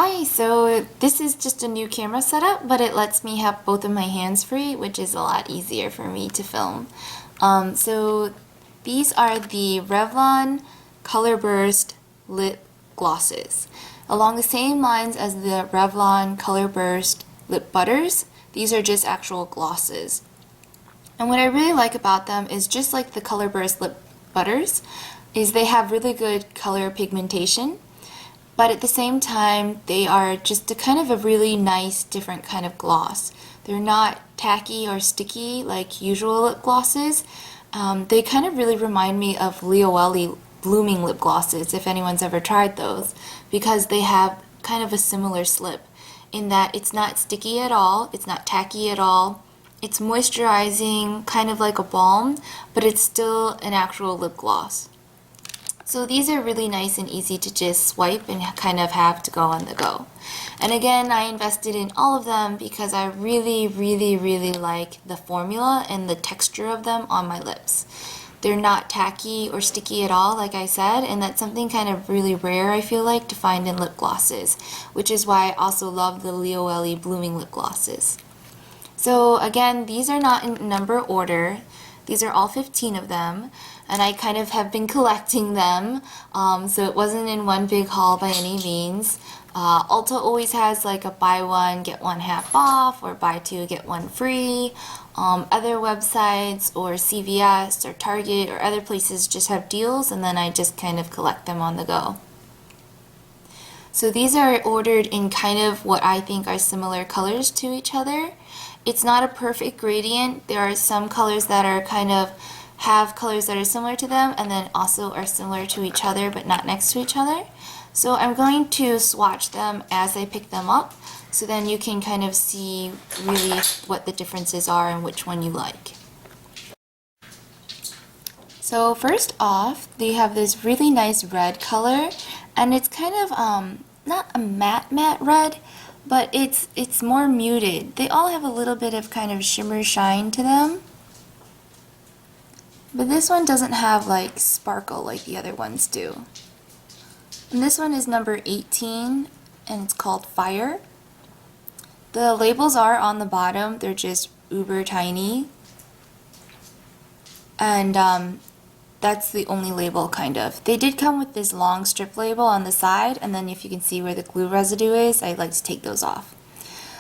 Hi, so this is just a new camera setup, but it lets me have both of my hands free, which is a lot easier for me to film. So these are the Revlon Colorburst Lip Glosses. Along the same lines as the Revlon Colorburst Lip Butters, these are just actual glosses. And what I really like about them is just like the Colorburst Lip Butters, is they have really good color pigmentation. But at the same time, they are just a really nice, different kind of gloss. They're not tacky or sticky like usual lip glosses. They kind of really remind me of Leoelli blooming lip glosses, if anyone's ever tried those, because they have kind of a similar slip in that it's not sticky at all, it's not tacky at all. It's moisturizing, kind of like a balm, but it's still an actual lip gloss. So these are really nice and easy to just swipe and kind of have to go on the go. And again, I invested in all of them because I really like the formula and the texture of them on my lips. They're not tacky or sticky at all, like I said, and that's something kind of really rare, I feel like, to find in lip glosses, which is why I also love the Leoelli blooming lip glosses. So again, these are not in number order. These are all 15 of them, and I kind of have been collecting them, so it wasn't in one big haul by any means. Ulta always has like a buy one, get one half off, or buy two, get one free. Other websites or CVS or Target or other places just have deals, and then I just kind of collect them on the go. So these are ordered in kind of what I think are similar colors to each other. It's not a perfect gradient. There are some colors that are have colors that are similar to them and then also are similar to each other but not next to each other. So I'm going to swatch them as I pick them up so then you can kind of see really what the differences are and which one you like. So first off, they have this really nice red color, and it's kind of not a matte red, but it's more muted. They all have a little bit of kind of shimmer shine to them. But this one doesn't have like sparkle like the other ones do. And this one is number 18 and it's called Fire. The labels are on the bottom, they're just uber tiny. And that's the only label, kind of. They did come with this long strip label on the side, and then if you can see where the glue residue is, I like to take those off.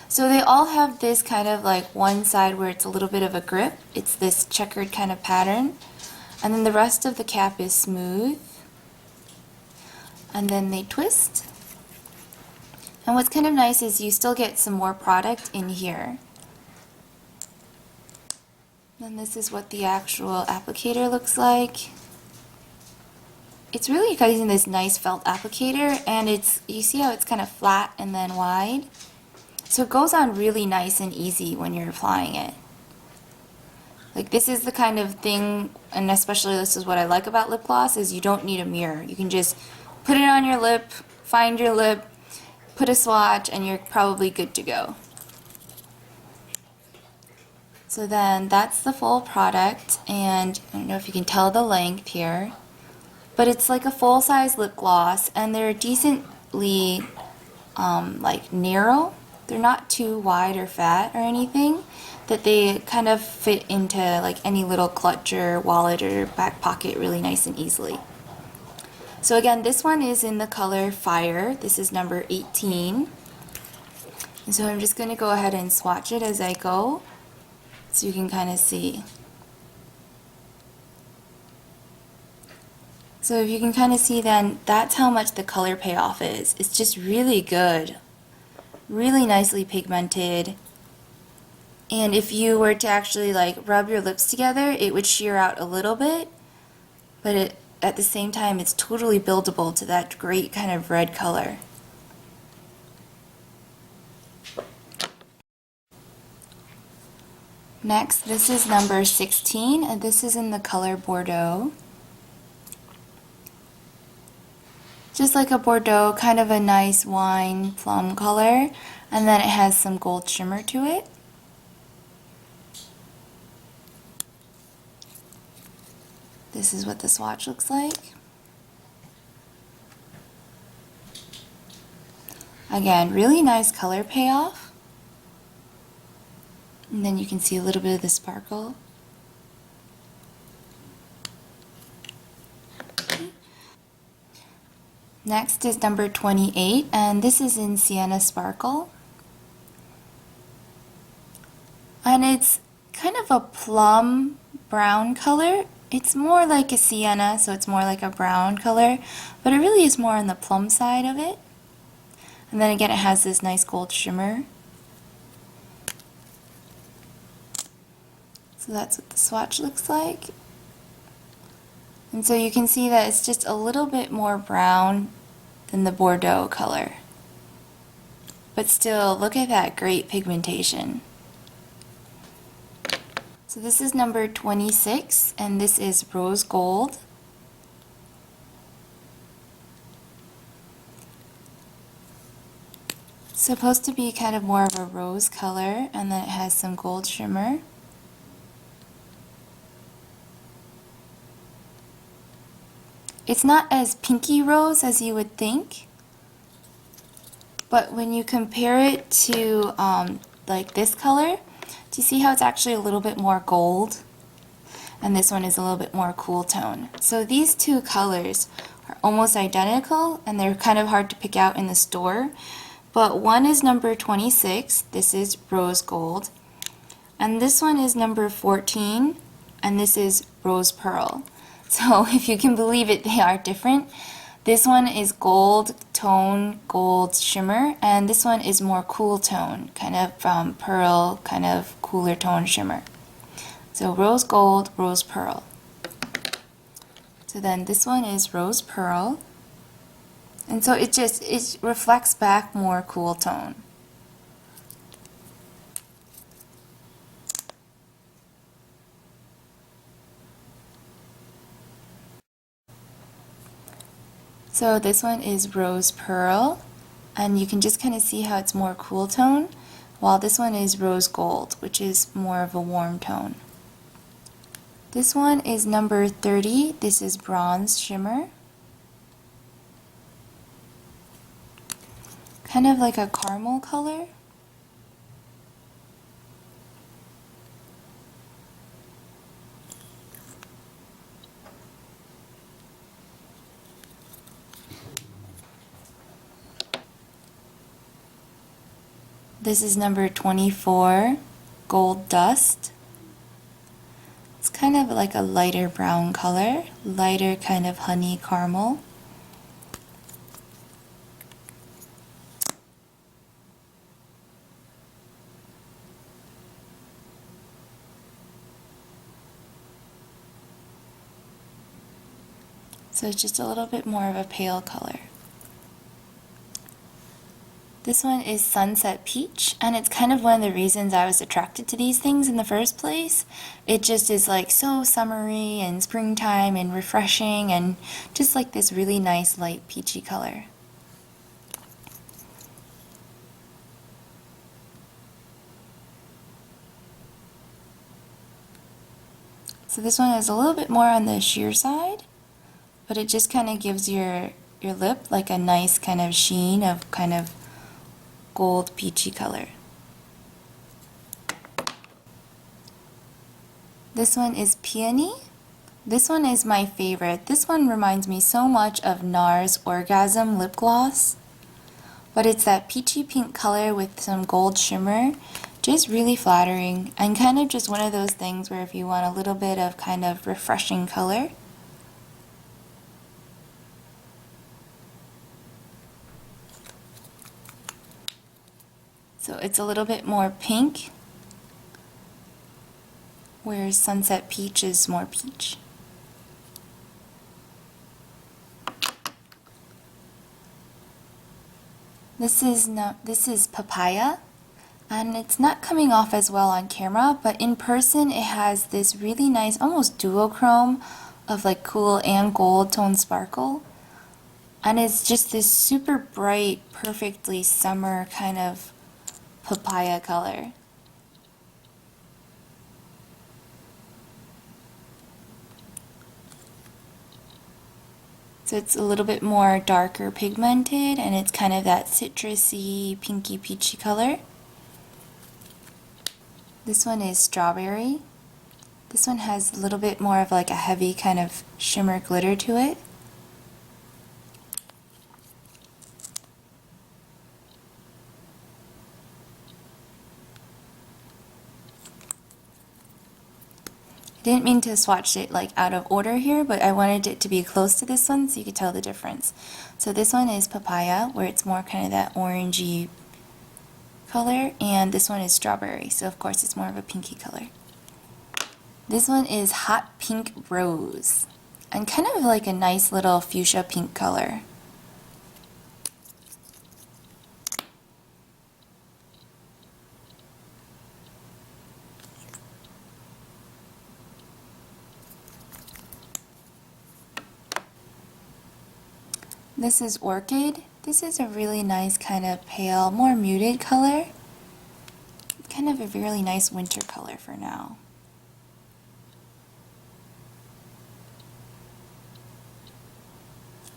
So they all have this kind of like one side where it's a little bit of a grip. It's this checkered kind of pattern. And then the rest of the cap is smooth. And then they twist. And what's kind of nice is you still get some more product in here. Then this is what the actual applicator looks like. It's really using this nice felt applicator, and you see how it's kind of flat and then wide? So it goes on really nice and easy when you're applying it. Like, this is the kind of thing, and especially this is what I like about lip gloss, is you don't need a mirror. You can just put it on your lip, find your lip, put a swatch, and you're probably good to go. So then that's the full product, and I don't know if you can tell the length here, but it's like a full-size lip gloss, and they're decently like narrow. They're not too wide or fat or anything, that they kind of fit into like any little clutch or wallet or back pocket really nice and easily. So again, this one is in the color Fire. This is number 18. And so I'm just going to go ahead and swatch it as I go, so you can kind of see. So if you can kind of see, then that's how much the color payoff is. It's just really good, really nicely pigmented. And if you were to actually like rub your lips together, it would sheer out a little bit, but at the same time it's totally buildable to that great kind of red color. Next, this is number 16, and this is in the color Bordeaux. Just like a Bordeaux, kind of a nice wine plum color, and then it has some gold shimmer to it. This is what the swatch looks like. Again, really nice color payoff. And then you can see a little bit of the sparkle. Next is number 28, and this is in Sienna Sparkle. And it's kind of a plum brown color. It's more like a sienna, so it's more like a brown color, but it really is more on the plum side of it. And then again, it has this nice gold shimmer. So that's what the swatch looks like. And so you can see that it's just a little bit more brown than the Bordeaux color. But still, look at that great pigmentation. So this is number 26, and this is rose gold. It's supposed to be kind of more of a rose color, and then it has some gold shimmer. It's not as pinky rose as you would think, but when you compare it to like this color, do you see how it's actually a little bit more gold? And this one is a little bit more cool tone. So these two colors are almost identical, and they're kind of hard to pick out in the store. But one is number 26, this is rose gold, and this one is number 14, and this is rose pearl. So if you can believe it, they are different. This one is gold tone, gold shimmer, and this one is more cool tone, kind of pearl, kind of cooler tone shimmer. So rose gold, rose pearl. So then this one is rose pearl. And so it reflects back more cool tone. So this one is rose pearl, and you can just kind of see how it's more cool tone, while this one is rose gold, which is more of a warm tone. This one is number 30, this is bronze shimmer. Kind of like a caramel color. This is number 24, gold dust. It's kind of like a lighter brown color, lighter kind of honey caramel. So it's just a little bit more of a pale color. This one is Sunset Peach, and it's kind of one of the reasons I was attracted to these things in the first place. It just is like so summery and springtime and refreshing, and just like this really nice light peachy color. So this one is a little bit more on the sheer side, but it just kind of gives your lip like a nice kind of sheen of kind of gold peachy color. This one is Peony. This one is my favorite. This one reminds me so much of NARS Orgasm lip gloss, but it's that peachy pink color with some gold shimmer. Just really flattering, and kind of just one of those things where if you want a little bit of kind of refreshing color. So it's a little bit more pink, whereas Sunset Peach is more peach. This is papaya, and it's not coming off as well on camera, but in person it has this really nice, almost duochrome of like cool and gold tone sparkle. And it's just this super bright, perfectly summer kind of papaya color. So it's a little bit more darker pigmented, and it's kind of that citrusy, pinky peachy color. This one is strawberry. This one has a little bit more of like a heavy kind of shimmer glitter to it. I didn't mean to swatch it like out of order here, but I wanted it to be close to this one so you could tell the difference. So this one is papaya, where it's more kind of that orangey color, and this one is strawberry, so of course it's more of a pinky color. This one is hot pink rose, and kind of like a nice little fuchsia pink color. This is orchid. This is a really nice kind of pale, more muted color. Kind of a really nice winter color for now.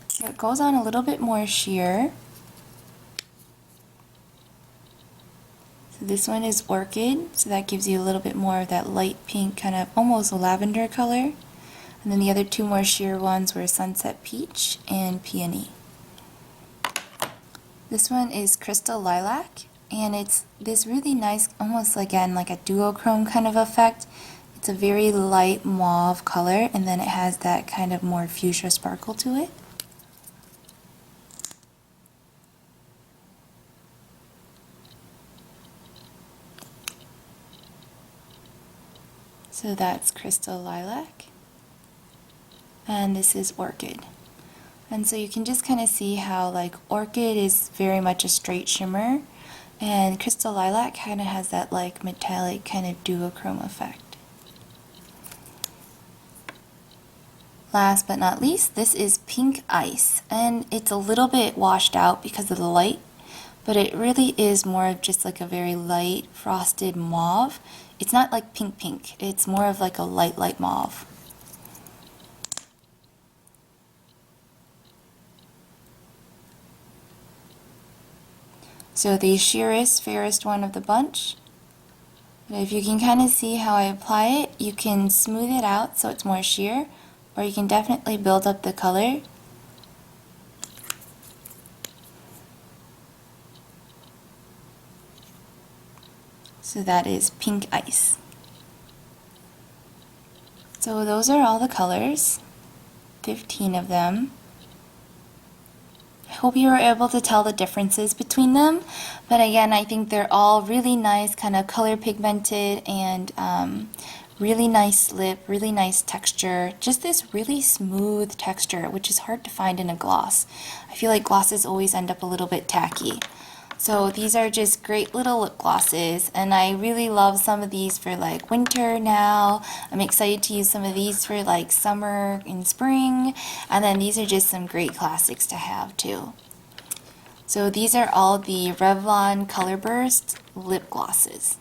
So it goes on a little bit more sheer. So this one is orchid, so that gives you a little bit more of that light pink, kind of almost lavender color. And then the other two more sheer ones were sunset peach and peony. This one is crystal lilac, and it's this really nice, almost again like a duochrome kind of effect. It's a very light mauve color, and then it has that kind of more fuchsia sparkle to it. So that's crystal lilac, and this is orchid. And so you can just kind of see how like orchid is very much a straight shimmer, and crystal lilac kind of has that like metallic kind of duochrome effect. Last but not least, this is pink ice, and it's a little bit washed out because of the light, but it really is more of just like a very light frosted mauve. It's not like pink pink, it's more of like a light mauve. So the sheerest, fairest one of the bunch. But if you can kind of see how I apply it, you can smooth it out so it's more sheer, or you can definitely build up the color. So that is pink ice. So those are all the colors, 15 of them. I hope you were able to tell the differences between them, but again, I think they're all really nice, kind of color pigmented, and really nice lip, really nice texture, just this really smooth texture, which is hard to find in a gloss. I feel like glosses always end up a little bit tacky. So these are just great little lip glosses, and I really love some of these for like winter now. I'm excited to use some of these for like summer and spring, and then these are just some great classics to have too. So these are all the Revlon Colorburst lip glosses.